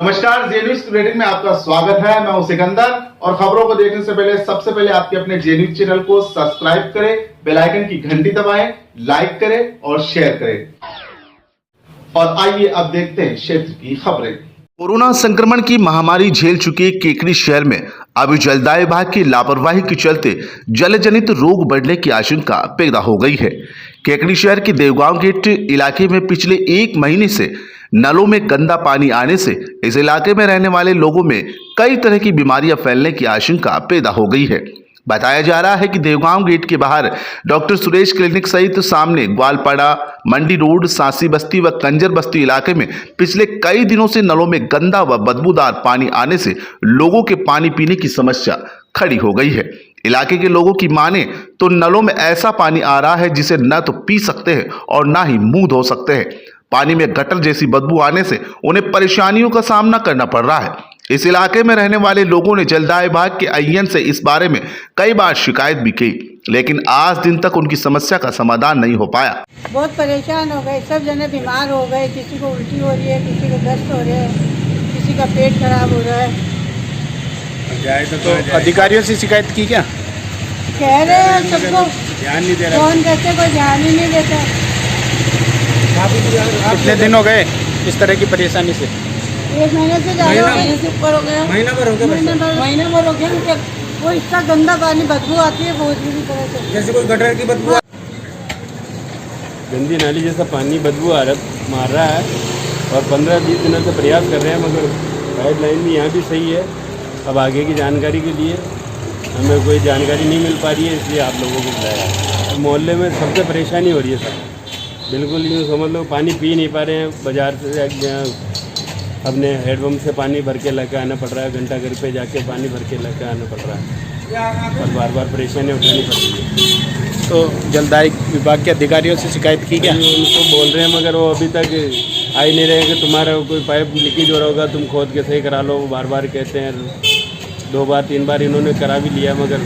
नमस्कार, जे news bulletin में आपका स्वागत है। मैं हूं सिकंदर और खबरों को देखने से पहले सबसे पहले आपके अपने जे न्यूज चैनल को सब्सक्राइब करें, बेल आइकन की घंटी दबाएं, लाइक करें और शेयर करें। और आइए अब देखते हैं क्षेत्र की खबरें। कोरोना संक्रमण की महामारी झेल चुके केकड़ी शहर में अभी जलदाय विभाग की लापरवाही के चलते जलजनित रोग बढ़ने की आशंका पैदा हो गई है। केकड़ी शहर के देवगांव गेट इलाके में पिछले 1 महीने से नलों में गंदा पानी आने से इस इलाके में रहने वाले लोगों में कई तरह की बीमारियां फैलने की आशंका पैदा हो गई है। बताया जा रहा है कि देवगांव गेट के बाहर डॉक्टर सुरेश क्लिनिक सहित सामने ग्वालपाड़ा, मंडी रोड, सांसी बस्ती व कंजर बस्ती इलाके में पिछले कई दिनों से नलों में गंदा व बदबूदार पानी आने से लोगों के पानी पीने की समस्या खड़ी हो गई है। इलाके के लोगों की माने तो नलों में ऐसा पानी आ रहा है जिसे न तो पी सकते हैं और न ही मुंह धो सकते हैं। पानी में गटर जैसी बदबू आने से उन्हें परेशानियों का सामना करना पड़ रहा है। इस इलाके में रहने वाले लोगों ने जलदाय विभाग के आईएन से इस बारे में कई बार शिकायत भी की, लेकिन आज दिन तक उनकी समस्या का समाधान नहीं हो पाया। बहुत परेशान हो गए, सब जने बीमार हो गए। किसी को उल्टी हो रही है, किसी को दस्त हो रहा है, किसी का पेट खराब हो रहा है। तो अधिकारियों से शिकायत की क्या? कह रहे हैं सबको ध्यान नहीं दे रहा। फोन करते, कोई ध्यान ही नहीं देता। कितने दिन हो गए इस तरह की परेशानी से? 1 महीने से ज़्यादा, महीने से ऊपर हो गया। महीना भर हो गया। वो इतना गंदा पानी, बदबू आती है बहुत बुरी तरह से, जैसे कोई गटर की बदबू, गंदी नाली जैसा पानी बदबू मार रहा है और 15-20 दिनों से प्रयास कर रहे हैं, मगर पाइपलाइन भी यहाँ भी सही है। अब आगे की जानकारी के लिए हमें कोई जानकारी नहीं मिल पा रही है, इसलिए आप लोगों को बुलाया। तो मोहल्ले में सबसे परेशानी हो रही है सर, बिल्कुल यूँ समझ लो पानी पी नहीं पा रहे हैं। बाजार से अपने हैंडपम्प से पानी भर के लेकर आना पड़ रहा है, घंटा घर पे जाके पानी भर के लेकर आना पड़ रहा है और बार बार परेशानी उठानी पड़ रही है। तो जलदाय विभाग के अधिकारियों से शिकायत की क्या? उनको बोल रहे हैं मगर वो अभी तक आ ही नहीं रहे कि तुम्हारा कोई पाइप लीकेज हो रहा होगा, तुम खोद के सही करा लो। बार बार कहते हैं, 2 बार 3 बार इन्होंने करा भी लिया, मगर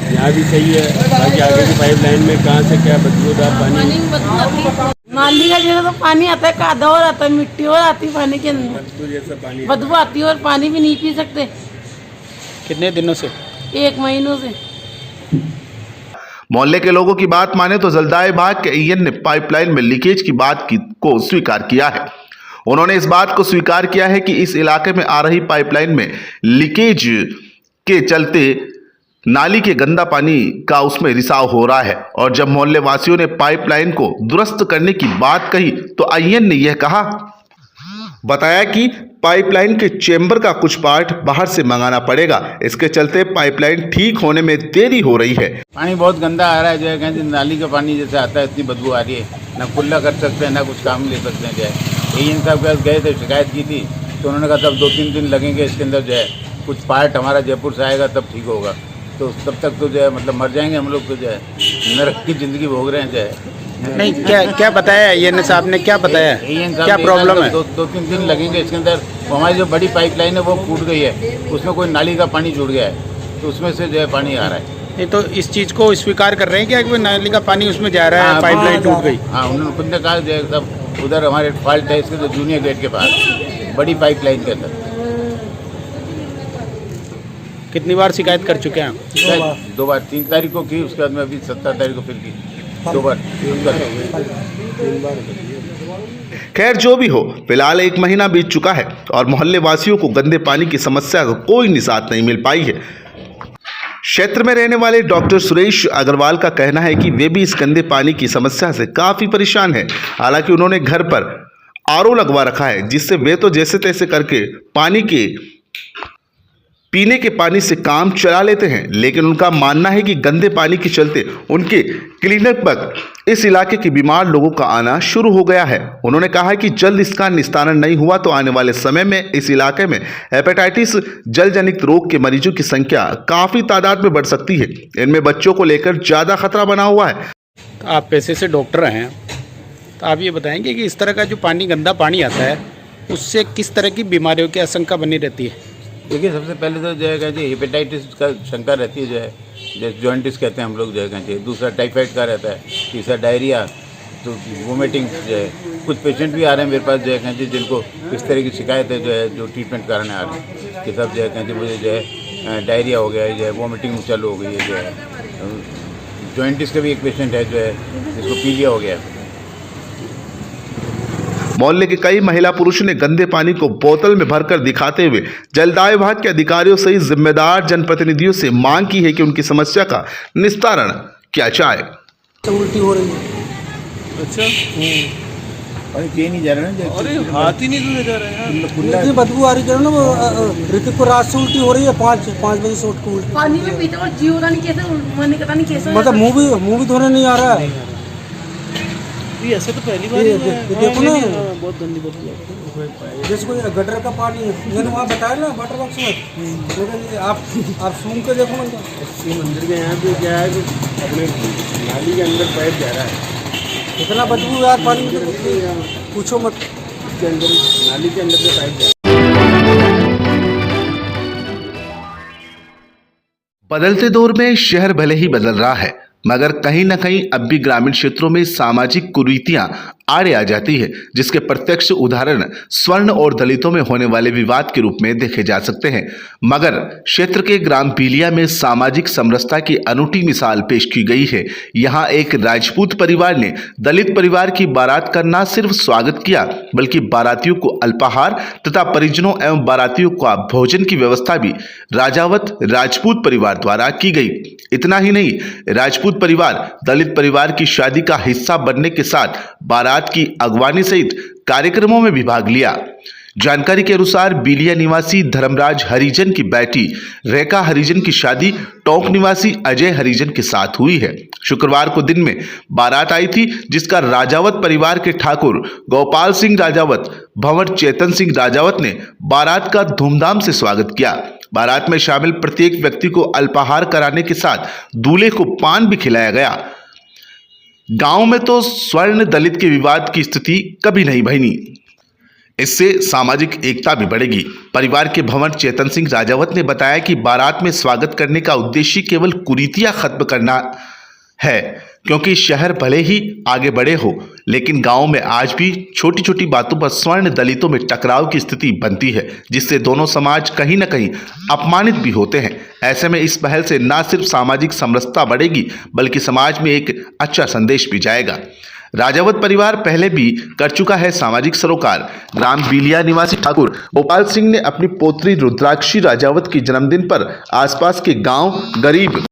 यहाँ भी सही है। बाकी आगे की पाइपलाइन में कहाँ से क्या बदबूदार पानी, नाली का जैसा तो पानी आता है, कादा और आता है, मिट्टी और आती है पानी के अंदर, बदबू जैसा पानी, बदबू आती है और पानी भी नहीं पी सकते। कितने दिनों से? 1 महीनों से। मोहल्ले के लोगों की बात माने तो जलदाय विभाग के आईएन ने पाइपलाइन में लीकेज की बात को स्वीकार किया है। उन्होंने इस बात को स्वीकार किया है कि इस इलाके में आ रही पाइपलाइन में लीकेज के चलते नाली के गंदा पानी का उसमें रिसाव हो रहा है। और जब मोहल्ले वासियों ने पाइपलाइन को दुरुस्त करने की बात कही तो आईएन ने यह कहा, बताया कि पाइपलाइन के चेंबर का कुछ पार्ट बाहर से मंगाना पड़ेगा, इसके चलते पाइपलाइन ठीक होने में देरी हो रही है। पानी बहुत गंदा आ रहा है, जो है कहीं नाली का पानी जैसे आता है, इतनी बदबू आ रही है, ना कुल्ला कर सकते हैं ना कुछ काम ले सकते हैं। जो है इन साहब के पास गए थे, शिकायत की थी, तो उन्होंने कहा तब 2-3 दिन लगेंगे, इसके अंदर जो है कुछ पार्ट हमारा जयपुर से आएगा तब ठीक होगा। तो तब तक तो जो है मतलब मर जाएंगे हम लोग, तो जो है नरक की जिंदगी भोग रहे हैं। जो है नहीं, क्या बताया ये साहब ने, क्या बताया, क्या प्रॉब्लम है? 2-3 दिन लगेंगे इसके अंदर। हमारी जो बड़ी पाइपलाइन है वो फूट गई है, उसमें कोई नाली का पानी जुड़ गया है, तो उसमें से जो है पानी आ रहा है। नहीं तो इस चीज़ को स्वीकार कर रहे हैं क्या कि नाली का पानी उसमें जा रहा है, पाइपलाइन टूट गई? हाँ, उन्होंने खुद ने कहा जो है सब उधर हमारे फॉल्ट है इसके, तो जूनियर गेट के पास बड़ी पाइपलाइन के अंदर। कितनी बार शिकायत कर चुके हैं आप? 2 बार, 3 तारीख को की, उसके बाद में अभी 17 तारीख को फिर की, 2 बार। खैर जो भी हो, फिलहाल 1 महीना बीत चुका है और मोहल्ले वासियों को गंदे पानी की समस्या का कोई निजात नहीं मिल पाई है। क्षेत्र में रहने वाले डॉक्टर सुरेश अग्रवाल का कहना है कि वे भी इस गंदे पानी की समस्या से काफी परेशान है। हालांकि उन्होंने घर पर आरओ लगवा रखा है, जिससे वे तो जैसे तैसे करके पीने के पानी से काम चला लेते हैं, लेकिन उनका मानना है कि गंदे पानी के चलते उनके क्लिनिक पर इस इलाके के बीमार लोगों का आना शुरू हो गया है। उन्होंने कहा है कि जल्द इसका निस्तारण नहीं हुआ तो आने वाले समय में इस इलाके में हेपेटाइटिस जलजनित रोग के मरीजों की संख्या काफी तादाद में बढ़ सकती है। इनमें बच्चों को लेकर ज्यादा खतरा बना हुआ है। आप पैसे से डॉक्टर हैं, तो आप ये बताएंगे कि इस तरह का जो पानी, गंदा पानी आता है, उससे किस तरह की बीमारियों की आशंका बनी रहती है? देखिए, सबसे पहले तो जो है कि हेपेटाइटिस का शंका रहती है, जो है जैसे जॉइंटिस कहते हैं हम लोग, जो है दूसरा टाइफाइड का रहता है, तीसरा डायरिया, तो वोमिटिंग जो है, कुछ पेशेंट भी आ रहे हैं मेरे पास जो है कहें जिनको इस तरह की शिकायतें जो है जो ट्रीटमेंट कराने आ रहे हैं कि सब जो है कहें मुझे जो है डायरिया हो गया है, जो है वोमिटिंग चालू हो गई है, जो है जॉइंटिस का भी एक पेशेंट है जो है जिसको पीलिया हो गया है। मोहल्ले के कई महिला पुरुष ने गंदे पानी को बोतल में भरकर दिखाते हुए जलदाय विभाग के अधिकारियों सहित जिम्मेदार जनप्रतिनिधियों से मांग की है कि उनकी समस्या का निस्तारण किया जाए। उल्टी हो रही है। अच्छा अरे कहीं नहीं जा रहे ना, अरे हाथ ही नहीं धुले जा रहे हैं इतनी बदबू आ रही है ना, वो ऋतिक को रात से उल्टी हो रही है, 5 बजे से उठ के उल्टी। पानी में पीते और जीव पता नहीं कैसे मन पता नहीं कैसे मतलब मुंह भी धोने नहीं आ रहा है। ये ऐसे तो पहली बार ये देखो ना, बहुत गंदी बदबू है। जैसे कोई गटर का पानी है, मैंने वहाँ बताया ना वाटर बॉक्स में, लेकिन आप सूंघ के देखो ना। शिव मंदिर के यहाँ पे क्या है कि अपने नाली के अंदर पाइप जा रहा है, इतना बदबू यार पानी में, पूछो मत। इसके अंदर नाली के अंदर से पाइप जा रहा है। बदलते दौर में शहर भले ही बदल रहा है, मगर कहीं न कहीं अब भी ग्रामीण क्षेत्रों में सामाजिक कुरीतियां आड़े आ जाती है, जिसके प्रत्यक्ष उदाहरण स्वर्ण और दलितों में होने वाले विवाद के रूप में देखे जा सकते हैं। मगर क्षेत्र के ग्राम बीलिया में सामाजिक समरसता की अनूठी मिसाल पेश की गई है। यहाँ एक राजपूत परिवार ने दलित परिवार की बारात का न सिर्फ स्वागत किया, बल्कि बारातियों को अल्पाहार तथा परिजनों एवं बारातियों का भोजन की व्यवस्था भी राजावत राजपूत परिवार द्वारा की गई। इतना ही नहीं, राजपूत परिवार दलित परिवार की शादी का हिस्सा बनने के साथ बारात की अगवानी सहित कार्यक्रमों में भी भाग लिया। जानकारी के अनुसार बीलिया निवासी धर्मराज हरिजन की बेटी रेखा हरिजन की शादी टोंक निवासी अजय हरिजन के साथ हुई है। शुक्रवार को दिन में बारात आई थी, जिसका राजावत परिवार के ठाकुर गोपाल सिंह राजावत, भंवर चेतन सिंह राजावत ने बारात का धूमधाम से स्वागत किया। बारात में शामिल प्रत्येक व्यक्ति को अल्पाहार कराने के साथ दूल्हे को पान भी खिलाया गया। गांव में तो स्वर्ण दलित के विवाद की स्थिति कभी नहीं बनी। इससे सामाजिक एकता भी बढ़ेगी। परिवार के भंवर चेतन सिंह राजावत ने बताया कि बारात में स्वागत करने का उद्देश्य केवल कुरीतियां खत्म करना है, क्योंकि शहर भले ही आगे बढ़े हो, लेकिन गांव में आज भी छोटी छोटी बातों पर स्वर्ण दलितों में टकराव की स्थिति बनती है, जिससे दोनों समाज कहीं न कहीं अपमानित भी होते हैं। ऐसे में इस पहल से न सिर्फ सामाजिक समरसता बढ़ेगी, बल्कि समाज में एक अच्छा संदेश भी जाएगा। राजावत परिवार पहले भी कर चुका है सामाजिक सरोकार। ग्राम बीलिया निवासी ठाकुर गोपाल सिंह ने अपनी पोत्री रुद्राक्षी राजावत के जन्मदिन पर आसपास के गांव गरीब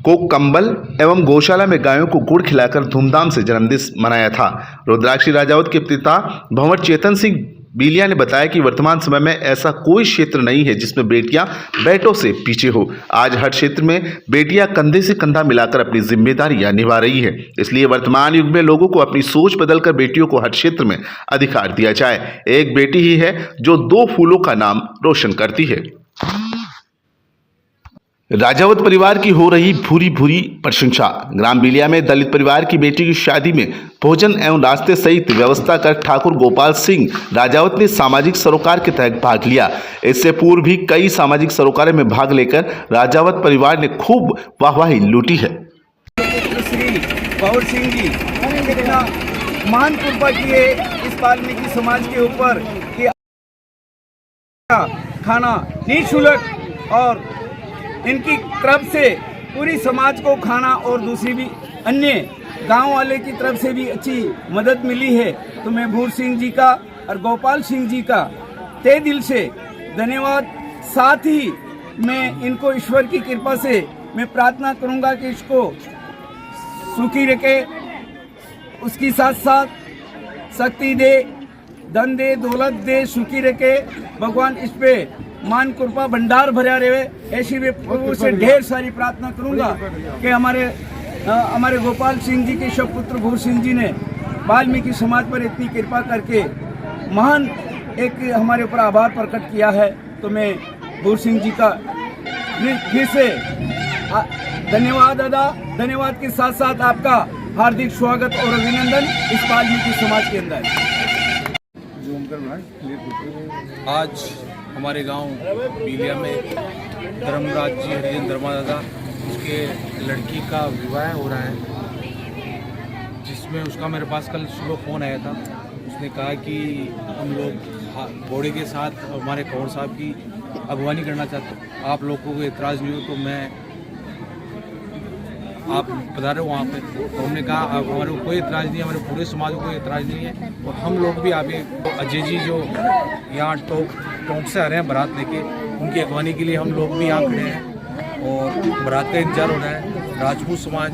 को कंबल एवं गौशाला में गायों को गुड़ खिलाकर धूमधाम से जन्मदिन मनाया था। रुद्राक्षी राजावत के पिता भंवर चेतन सिंह बीलिया ने बताया कि वर्तमान समय में ऐसा कोई क्षेत्र नहीं है जिसमें बेटियां बेटों से पीछे हो। आज हर क्षेत्र में बेटियां कंधे से कंधा मिलाकर अपनी जिम्मेदारियां निभा रही है। इसलिए वर्तमान युग में लोगों को अपनी सोच बदलकर बेटियों को हर क्षेत्र में अधिकार दिया जाए। एक बेटी ही है जो 2 फूलों का नाम रोशन करती है। राजावत परिवार की हो रही भूरी भूरी प्रशंसा। ग्राम बीलिया में दलित परिवार की बेटी की शादी में भोजन एवं नाश्ते सहित व्यवस्था कर ठाकुर गोपाल सिंह राजावत ने सामाजिक सरोकार के तहत भाग लिया। इससे पूर्व भी कई सामाजिक सरोकारों में भाग लेकर राजावत परिवार ने खूब वाहवाही लूटी है। श्री भंवर सिंह जी कितना महान कृपा किए इस वाल्मीकि समाज के ऊपर कि खाना निःशुल्क और इनकी तरफ से पूरी समाज को खाना और दूसरी भी अन्य गांव वाले की तरफ से भी अच्छी मदद मिली है। तो मैं भंवर सिंह जी का और गोपाल सिंह जी का तहे दिल से धन्यवाद। साथ ही मैं इनको ईश्वर की कृपा से मैं प्रार्थना करूंगा कि इसको सुखी रखे, उसकी साथ साथ शक्ति दे, धन दे, दौलत दे, सुखी रखे भगवान। इस पे मान कृपा भंडार भरा रहे, ऐसी भी प्रभु से ढेर सारी प्रार्थना करूंगा कि हमारे गोपाल सिंह जी के शवपुत्र भंवर सिंह जी ने वाल्मीकि समाज पर इतनी कृपा करके महान एक हमारे ऊपर आभार प्रकट किया है। तो मैं भंवर सिंह जी का फिर से धन्यवाद अदा, धन्यवाद के साथ साथ आपका हार्दिक स्वागत और अभिनंदन इस वाल्मीकि समाज के अंदर। आज हमारे गांव बीलिया में धर्मराज जी हरिजन धर्मादादा उसके लड़की का विवाह हो रहा है, जिसमें उसका मेरे पास कल सुबह फ़ोन आया था। उसने कहा कि हम लोग घोड़े के साथ हमारे कौर साहब की अगवानी करना चाहते हैं, आप लोगों को एतराज़ नहीं हो तो मैं आप बता रहे हो वहाँ पे। तो हमने कहा हमारे को कोई एतराज़ नहीं है, हमारे पूरे समाज को कोई एतराज़ नहीं है और हम लोग भी आगे अजय जी जो यहाँ टोंक से आ रहे हैं बारात लेके, उनकी अगवानी के लिए हम लोग भी यहाँ खड़े हैं और बारात का इंतजार हो रहा है। राजपूत समाज,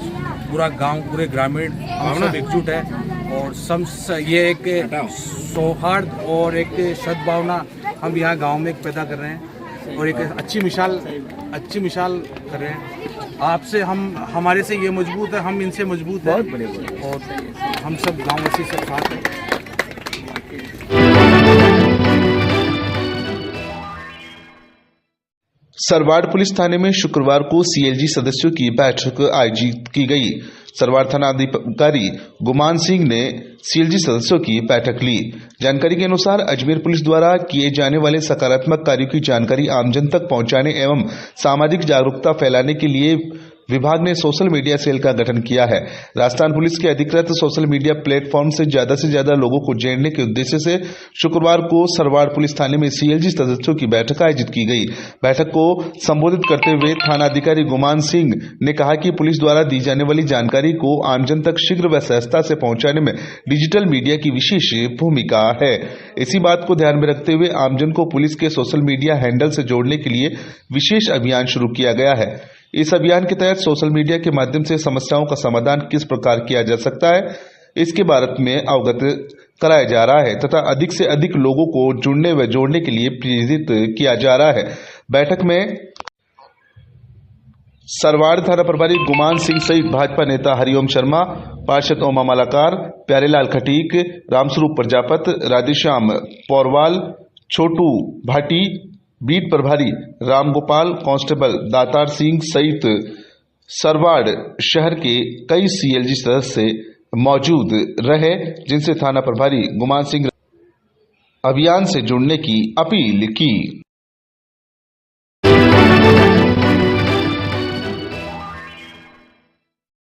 पूरा गांव, पूरे ग्रामीण हम सब एकजुट है और ये एक सौहार्द और एक सद्भावना हम यहाँ गांव में पैदा कर रहे हैं और एक अच्छी मिसाल कर रहे हैं। आपसे हमारे से ये मजबूत है, हम इनसे मजबूत हैं और हम सब गाँववासी सब साथ हैं। सरवाड़ पुलिस थाने में शुक्रवार को सीएलजी सदस्यों की बैठक आयोजित की गई। सरवाड़ थाना अधिकारी गुमान सिंह ने सीएलजी सदस्यों की बैठक ली। जानकारी के अनुसार अजमेर पुलिस द्वारा किए जाने वाले सकारात्मक कार्यों की जानकारी आमजन तक पहुंचाने एवं सामाजिक जागरूकता फैलाने के लिए विभाग ने सोशल मीडिया सेल का गठन किया है। राजस्थान पुलिस के अधिकृत सोशल मीडिया प्लेटफॉर्म से ज्यादा लोगों को जोड़ने के उद्देश्य से शुक्रवार को सरवाड़ पुलिस थाने में सीएलजी सदस्यों की बैठक आयोजित की गई। बैठक को संबोधित करते हुए थाना अधिकारी गुमान सिंह ने कहा कि पुलिस द्वारा दी जाने वाली जानकारी को आमजन तक शीघ्र व सहजता से पहुंचाने में डिजिटल मीडिया की विशेष भूमिका है। इसी बात को ध्यान में रखते हुए आमजन को पुलिस के सोशल मीडिया हैंडल से जोड़ने के लिए विशेष अभियान शुरू किया गया है। इस अभियान के तहत सोशल मीडिया के माध्यम से समस्याओं का समाधान किस प्रकार किया जा सकता है, इसके बारे में अवगत कराया जा रहा है तथा अधिक से अधिक लोगों को जुड़ने व जोड़ने के लिए प्रेरित किया जा रहा है। बैठक में सरवाड़ थाना प्रभारी गुमान सिंह सहित भाजपा नेता हरिओम शर्मा, पार्षद ओमा मालाकार, प्यारेलाल खटीक, रामस्वरूप प्रजापत, राधेश्याम पौरवाल, छोटू भाटी, बीट प्रभारी रामगोपाल, कांस्टेबल दातार सिंह सहित सरवाड़ शहर के कई सीएलजी सदस्य मौजूद रहे, जिनसे थाना प्रभारी गुमान सिंह अभियान से जुड़ने की अपील की।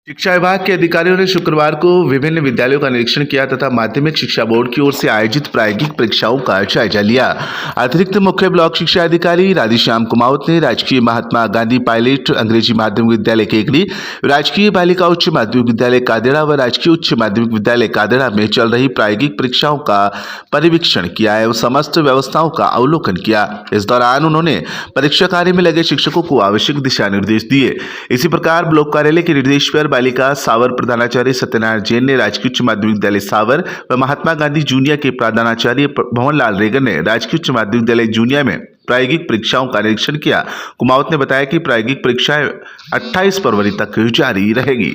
शिक्षा विभाग के अधिकारियों ने शुक्रवार को विभिन्न विद्यालयों का निरीक्षण किया तथा माध्यमिक शिक्षा बोर्ड की ओर से आयोजित प्रायोगिक परीक्षाओं का जायजा लिया। अतिरिक्त मुख्य ब्लॉक शिक्षा अधिकारी राधेश्याम कुमावत ने राजकीय महात्मा गांधी पायलट अंग्रेजी माध्यमिक विद्यालय केकड़ी, राजकीय बालिका उच्च माध्यमिक विद्यालय कादेड़ा व राजकीय उच्च माध्यमिक विद्यालय कादेड़ा में चल रही प्रायोगिक परीक्षाओं का परिवीक्षण किया एवं समस्त व्यवस्थाओं का अवलोकन किया। इस दौरान उन्होंने परीक्षा कार्य में लगे शिक्षकों को आवश्यक दिशा निर्देश दिए। इसी प्रकार ब्लॉक कार्यालय के निर्देश पर बालिका सावर प्रधानाचार्य सत्यनारायण जैन ने राजकीय उच्च माध्यमिक विद्यालय सावर व महात्मा गांधी जूनियर के प्रधानाचार्य भवनलाल रेगर ने राजकीय उच्च माध्यमिक विद्यालय जूनियर में प्रायोगिक परीक्षाओं का निरीक्षण किया। कुमावत ने बताया कि प्रायोगिक परीक्षाएं 28 फरवरी तक जारी रहेगी।